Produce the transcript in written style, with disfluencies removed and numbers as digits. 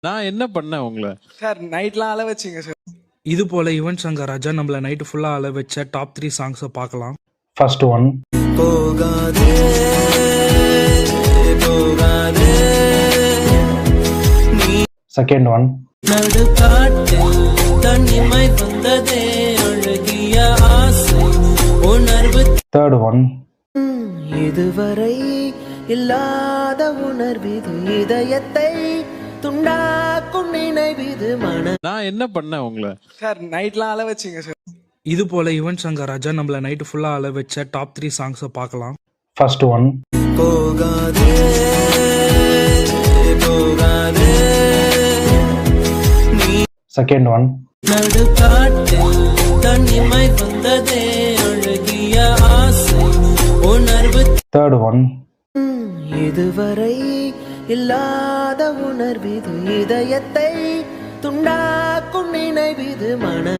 நான் என்ன பண்ணேன் உங்கள? சார் நைட்லாம் அழ வச்சிங்க சார். இது போல யுவன் சங்கர் ராஜா நம்மள நைட்டு ஃபுல்லா அழ வச்ச டாப் 3 சாங்ஸை பார்க்கலாம். First one, போகாதே போகாதே second one, நடுக்காட்டில் தனிமை வந்ததே அழகிய ஆசை உணர்வு third one, இதுவரை இல்லாத உணர்விது இதயத்தை துண்டாக்கும் நினைவிது மன நான் என்ன பண்ணேன் உங்கள? சார் நைட்லாம் அழ வச்சிங்க சார். இது போல யுவன் சங்கர் ராஜா நம்மள நைட்டு ஃபுல்லா அழ வச்ச டாப் 3 சாங்ஸை பார்க்கலாம். first one, போகாதே போகாதே second one, நடுக்காட்டில் தனிமை வந்ததே அழகிய ஆசை உணர்வு third one, இதுவரை இல்லாத உணர்விது இதயத்தை துண்டாக்கும் நினைவிது மன